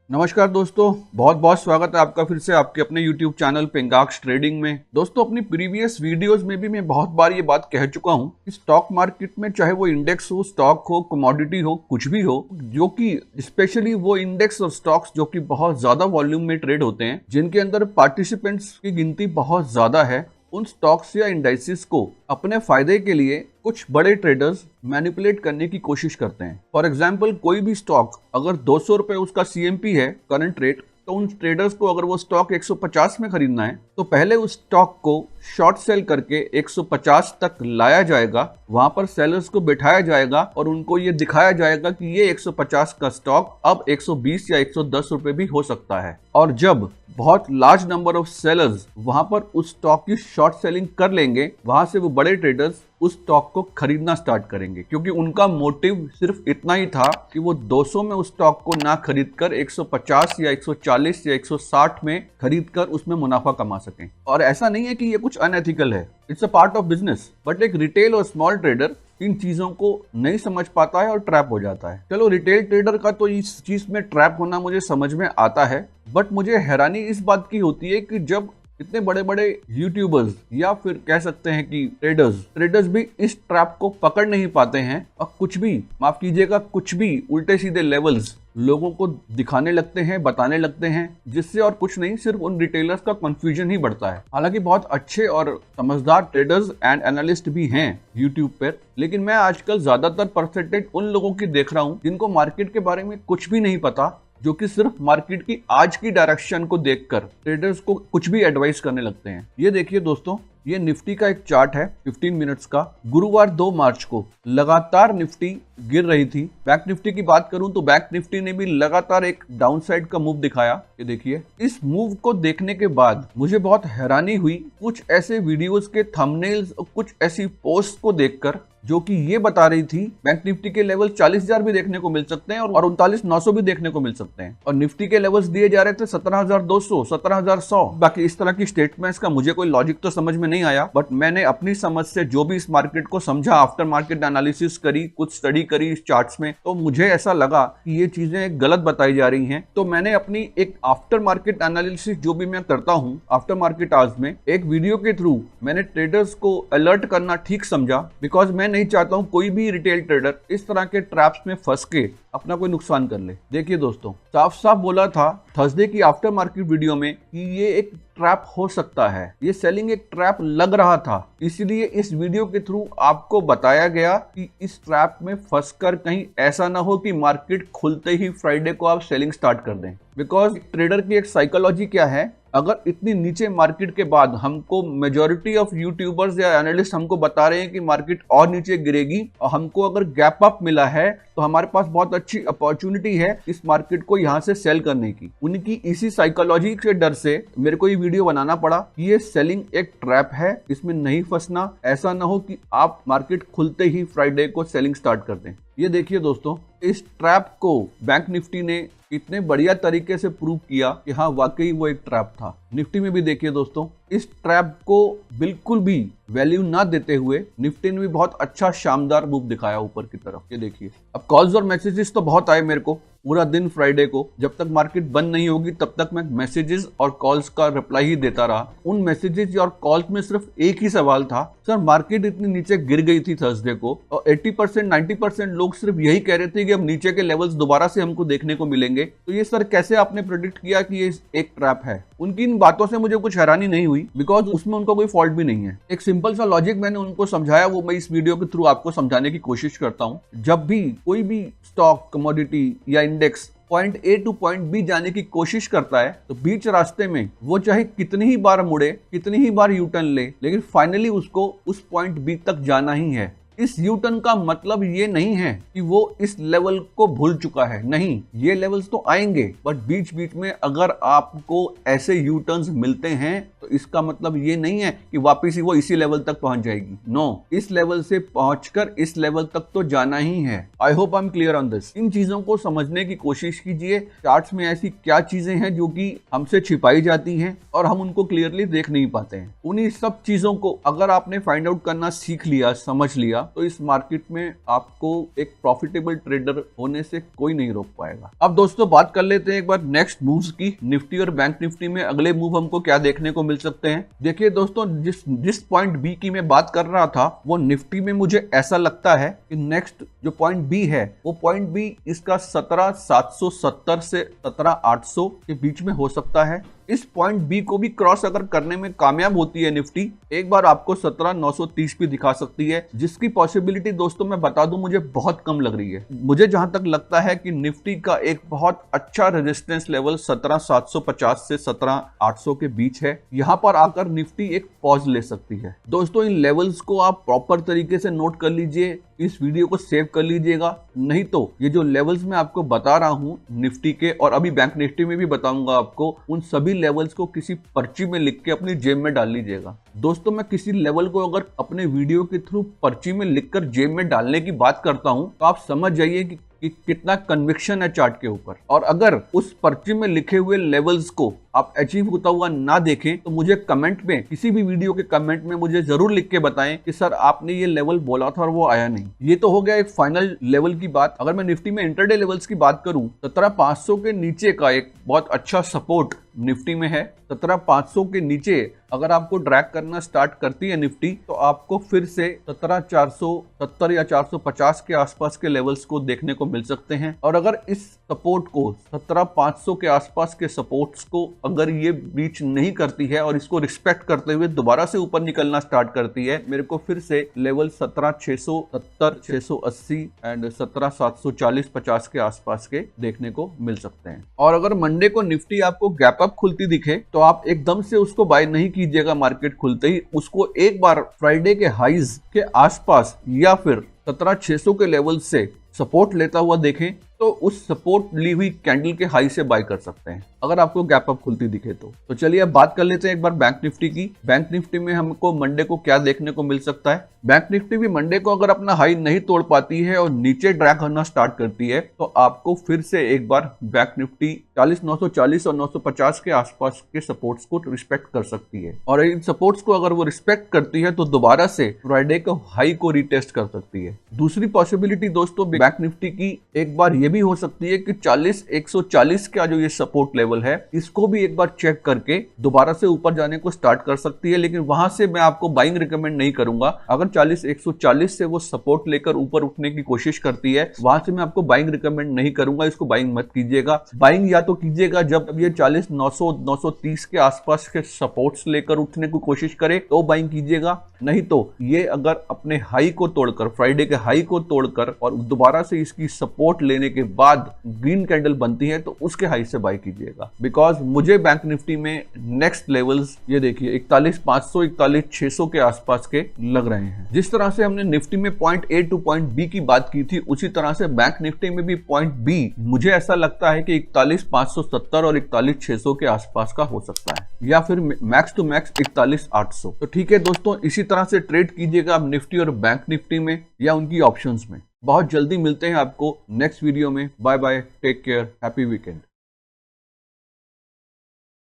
नमस्कार दोस्तों, बहुत बहुत स्वागत है आपका फिर से आपके अपने YouTube चैनल पिंगाक्स ट्रेडिंग में। दोस्तों, अपनी प्रीवियस वीडियोस में भी मैं बहुत बार ये बात कह चुका हूँ कि स्टॉक मार्केट में चाहे वो इंडेक्स हो, स्टॉक हो, कमोडिटी हो, कुछ भी हो, जो कि स्पेशली वो इंडेक्स और स्टॉक्स जो कि बहुत ज्यादा वॉल्यूम में ट्रेड होते हैं, जिनके अंदर पार्टिसिपेंट्स की गिनती बहुत ज्यादा है, उन स्टॉक्स या इंडाइसिस को अपने फायदे के लिए कुछ बड़े ट्रेडर्स मैनिपुलेट करने की कोशिश करते हैं। फॉर एग्जांपल, कोई भी स्टॉक अगर 200 रुपए उसका सीएमपी है करंट रेट, तो उन ट्रेडर्स को अगर वो स्टॉक 150 में खरीदना है तो पहले उस स्टॉक को शॉर्ट सेल करके 150 तक लाया जाएगा। वहां पर सेलर्स को बिठाया जाएगा और उनको ये दिखाया जाएगा कि ये 150 का स्टॉक अब 120 या 110 रुपए भी हो सकता है। और जब बहुत लार्ज नंबर ऑफ सेलर्स वहां पर उस स्टॉक की शॉर्ट सेलिंग कर लेंगे, वहां से वो बड़े ट्रेडर्स उस स्टॉक को खरीदना स्टार्ट करेंगे, क्योंकि उनका मोटिव सिर्फ इतना ही था कि वो 200 में उस स्टॉक को ना खरीदकर 150 या 140 या 160 में खरीदकर उसमें मुनाफा कमा सकें। और ऐसा नहीं है कि ये कुछ अनएथिकल है, it's a part of business. But एक रिटेल और स्मॉल ट्रेडर इन चीजों को नहीं समझ पाता है और ट्रैप हो जाता है। चलो, रिटेल ट्रेडर का तो इस चीज में ट्रैप होना मुझे समझ में आता है, बट मुझे हैरानी इस बात की होती है कि जब इतने बड़े बड़े यूट्यूबर्स या फिर कह सकते हैं कि ट्रेडर्स भी इस ट्रैप को पकड़ नहीं पाते हैं और कुछ भी, माफ कीजिएगा, कुछ भी उल्टे सीधे लेवल्स लोगों को दिखाने लगते हैं, बताने लगते हैं, जिससे और कुछ नहीं, सिर्फ उन रिटेलर्स का कंफ्यूजन ही बढ़ता है। हालांकि बहुत अच्छे और समझदार ट्रेडर्स एंड एनालिस्ट भी हैं यूट्यूब पर, लेकिन मैं आजकल ज्यादातर परसेंटेज उन लोगों की देख रहा हूं जिनको मार्केट के बारे में कुछ भी नहीं पता, जो कि सिर्फ मार्केट की आज की डायरेक्शन को देखकर ट्रेडर्स को कुछ भी एडवाइस करने लगते हैं। ये देखिए दोस्तों, ये निफ्टी का एक चार्ट है 15 मिनट्स का। गुरुवार 2 मार्च को लगातार निफ्टी गिर रही थी। बैंक निफ्टी की बात करूं तो बैंक निफ्टी ने भी लगातार एक डाउनसाइड का मूव दिखाया। ये देखिए, इस मूव को देखने के बाद मुझे बहुत हैरानी हुई कुछ ऐसे वीडियोस के थंबनेल्स और कुछ ऐसी पोस्ट को देखकर, जो कि ये बता रही थी बैंक निफ्टी के लेवल 40,000 भी देखने को मिल सकते हैं और 39,900 भी देखने को मिल सकते हैं, और निफ्टी के लेवल्स दिए जा रहे थे 17,200, 17,100। बाकी इस तरह की स्टेटमेंट्स का मुझे कोई लॉजिक तो समझ में नहीं आया, बट मैंने अपनी समझ से जो भी इस मार्केट को समझा, आफ्टर मार्केट एनालिसिस करी, कुछ स्टडी करी इस चार्ट्स में, तो मुझे ऐसा लगा कि ये चीजें गलत बताई जा रही हैं। तो मैंने अपनी एक आफ्टर मार्केट एनालिसिस जो भी मैं करता हूँ आफ्टर मार्केट आवर्स में, एक वीडियो के थ्रू मैंने ट्रेडर्स को अलर्ट करना ठीक समझा, बिकॉज मैं नहीं चाहता हूं कोई भी रिटेल ट्रेडर इस तरह के ट्रैप्स में फंस के अपना कोई नुकसान कर ले। देखिए दोस्तों, साफ साफ बोला था थर्सडे की आफ्टर मार्केट वीडियो में कि ये एक ट्रैप हो सकता है, ये सेलिंग एक ट्रैप लग रहा था, इसलिए इस वीडियो के थ्रू आपको बताया गया कि इस ट्रैप में फंसकर कहीं ऐसा ना हो कि मार्केट खुलते ही फ्राइडे को आप सेलिंग स्टार्ट कर दें। बिकॉज ट्रेडर की एक साइकोलॉजी क्या है, अगर इतनी नीचे मार्केट के बाद हमको मेजॉरिटी ऑफ यूट्यूबर्स या एनालिस्ट हमको बता रहे हैं कि मार्केट और नीचे गिरेगी और हमको अगर गैप अप मिला है तो हमारे पास बहुत अच्छी अपॉर्चुनिटी है इस मार्केट को यहाँ से सेल करने की, उनकी इसी साइकोलॉजी के डर से मेरे को ये वीडियो बनाना पड़ा कि ये सेलिंग एक ट्रैप है, इसमें नहीं फंसना, ऐसा ना हो कि आप मार्केट खुलते ही फ्राइडे को सेलिंग स्टार्ट कर दें। ये देखिए दोस्तों, इस ट्रैप को बैंक निफ्टी ने इतने बढ़िया तरीके से प्रूव किया कि हाँ, वाकई वो एक ट्रैप था। निफ्टी में भी देखिए दोस्तों, इस ट्रैप को बिल्कुल भी वैल्यू ना देते हुए निफ्टी ने भी बहुत अच्छा शानदार मूव दिखाया ऊपर की तरफ। ये देखिए, अब कॉल्स और मैसेजेस तो बहुत आए मेरे को पूरा दिन फ्राइडे को, जब तक मार्केट बंद नहीं होगी तब तक मैं मैसेजेस और कॉल्स का रिप्लाई ही देता रहा। उन मैसेजेस और कॉल्स में सिर्फ एक ही सवाल था, सर मार्केट इतनी नीचे गिर गई थी थर्सडे को और 80% 90% लोग सिर्फ यही कह रहे थे कि अब नीचे के लेवल्स दोबारा से हमको देखने को मिलेंगे, तो ये सर कैसे आपने प्रेडिक्ट किया कि ये एक ट्रैप है। उनकी इन बातों से मुझे कुछ हैरानी नहीं हुई, बिकॉज उसमें उनका कोई फॉल्ट भी नहीं है। एक सिंपल सा लॉजिक मैंने उनको समझाया, वो मैं इस वीडियो के थ्रू आपको समझाने की कोशिश करता हूँ। जब भी कोई भी स्टॉक, कमोडिटी या index point A to point B जाने की कोशिश करता है, तो बीच रास्ते में वो चाहे कितनी ही बार मुड़े, कितनी ही बार यू टर्न ले, लेकिन फाइनली उसको उस पॉइंट बी तक जाना ही है। इस यू टर्न का मतलब ये नहीं है कि वो इस लेवल को भूल चुका है, नहीं, ये लेवल्स तो आएंगे, बट बीच बीच में अगर आपको ऐसे यू टर्न्स मिलते हैं तो इसका मतलब ये नहीं है कि वापिस ही वो इसी लेवल तक पहुंच जाएगी। नो, इस लेवल से पहुंचकर इस लेवल तक तो जाना ही है। I hope I am clear on this. इन चीजों को समझने की कोशिश कीजिए। चार्ट्स में ऐसी क्या चीजें हैं जो कि हमसे छिपाई जाती हैं और हम उनको क्लियरली देख नहीं पाते हैं। उन्हीं सब चीजों को अगर आपने फाइंड आउट करना सीख लिया, समझ लिया, तो इस मार्केट में आपको एक प्रॉफिटेबल ट्रेडर होने से कोई नहीं रोक पाएगा। अब दोस्तों बात कर लेते हैं एक बार नेक्स्ट मूव्स की। निफ्टी और बैंक निफ्टी में अगले मूव हमको क्या देखने को मिल सकते हैं। देखिए दोस्तों, जिस पॉइंट बी की मैं बात कर रहा था वो निफ्टी में मुझे ऐसा लगता है कि नेक्स्ट जो पॉइंट बी है वो पॉइंट बी इसका 17,770 से 17,800 के बीच में हो सकता है। इस पॉइंट बी को भी क्रॉस अगर करने में कामयाब होती है निफ्टी, एक बार आपको 17,930 भी दिखा सकती है, जिसकी पॉसिबिलिटी दोस्तों मैं बता दूं मुझे बहुत कम लग रही है। मुझे जहां तक लगता है कि निफ्टी का एक बहुत अच्छा रेजिस्टेंस लेवल 17,750 से 17,800 के बीच है। यहां पर आकर निफ्टी एक पॉज ले सकती है। दोस्तों इन लेवल्स को आप प्रॉपर तरीके से नोट कर लीजिए, इस वीडियो को सेव कर लीजिएगा, नहीं तो ये जो लेवल्स मैं आपको बता रहा हूं निफ्टी के और अभी बैंक निफ्टी में भी बताऊंगा आपको, उन सभी लेवल्स को किसी पर्ची में लिख के अपनी जेब में डाल लीजिएगा। दोस्तों मैं किसी लेवल को अगर अपने वीडियो के थ्रू पर्ची में लिखकर जेब में डालने की बात करता हूं तो आप समझ जाइए कि कितना कन्विक्शन है चार्ट के ऊपर। और अगर उस पर्ची में लिखे हुए लेवल्स को आप अचीव होता हुआ ना देखें तो मुझे कमेंट में, किसी भी वीडियो के कमेंट में मुझे जरूर लिख के बताएं कि सर आपने ये लेवल बोला था और वो आया नहीं। ये तो हो गया एक फाइनल लेवल की बात। अगर मैं निफ्टी में इंटरडे लेवल्स की बात करूं, 17,500 के नीचे का एक बहुत अच्छा सपोर्ट निफ्टी में है। 17,500 के नीचे अगर आपको ड्रैग करना स्टार्ट करती है निफ्टी तो आपको फिर से 17,470 या 450 के आसपास के लेवल्स को देखने को मिल सकते हैं। और अगर इस सपोर्ट को 17,500 के आसपास के सपोर्ट्स को अगर ये ब्रीच नहीं करती है और इसको रिस्पेक्ट करते हुए दोबारा से ऊपर निकलना स्टार्ट करती है, मेरे को फिर से लेवल 17,670, 680 एंड 17,740-50 के आसपास के देखने को मिल सकते हैं। और अगर मंडे को निफ्टी आपको गैप अप खुलती दिखे तो आप एकदम से उसको बाय नहीं कीजिएगा मार्केट खुलते ही। उसको एक बार फ्राइडे के हाइज के आसपास या फिर 17,600 के लेवल से सपोर्ट लेता हुआ देखें तो उस सपोर्ट ली हुई कैंडल के हाई से बाय कर सकते हैं अगर आपको गैप अप खुलती दिखे तो चलिए अब बात कर लेते हैं एक बार बैंक निफ्टी की। बैंक निफ्टी में हमको मंडे को क्या देखने को मिल सकता है। बैंक निफ्टी भी मंडे को अगर अपना हाई नहीं तोड़ पाती है और नीचे ड्रैग करना स्टार्ट करती है तो आपको फिर से एक बार बैंक निफ्टी 40,940 और 950 के आसपास के सपोर्ट्स को रिस्पेक्ट कर सकती है। और इन सपोर्ट्स को अगर वो रिस्पेक्ट करती है तो दोबारा से फ्राइडे को हाई को रिटेस्ट कर सकती है। दूसरी पॉसिबिलिटी दोस्तों बैंक निफ्टी की एक बार ये भी हो सकती है कि 40,140 का जो ये सपोर्ट लेवल है इसको भी एक बार चेक करके दोबारा से ऊपर जाने को स्टार्ट कर सकती है। लेकिन वहां से मैं आपको बाइंग रिकमेंड नहीं करूंगा। अगर 40,140 से वो सपोर्ट लेकर ऊपर उठने की कोशिश करती है वहां से मैं आपको बाइंग रिकमेंड नहीं करूंगा। इसको बाइंग मत कीजिएगा। बाइंग या तो कीजिएगा जब ये 40,900, 930 के आसपास के सपोर्ट्स लेकर उठने की कोशिश करे तो बाइंग कीजिएगा, नहीं तो ये अगर अपने हाई को तोड़कर, फ्राइडे के हाई को तोड़कर और दोबारा से इसकी सपोर्ट लेने के बाद ग्रीन कैंडल बनती है तो उसके हाई से बाय कीजिएगा। बिकॉज मुझे बैंक निफ्टी में नेक्स्ट लेवल्स ये देखिए 41,500, 41,600 के आसपास के लग रहे हैं। जिस तरह से हमने निफ्टी में point A to point B की बात की थी उसी तरह से बैंक निफ्टी में भी पॉइंट बी मुझे ऐसा लगता है कि 41,570 और 41,600 के आसपास का हो सकता है, या फिर मैक्स टू मैक्स 41,800। तो ठीक है दोस्तों, इसी तरह से ट्रेड कीजिएगा आप निफ्टी और बैंक निफ्टी में या उनकी ऑप्शंस में। बहुत जल्दी मिलते हैं आपको नेक्स्ट वीडियो में। Bye bye, take care, happy weekend.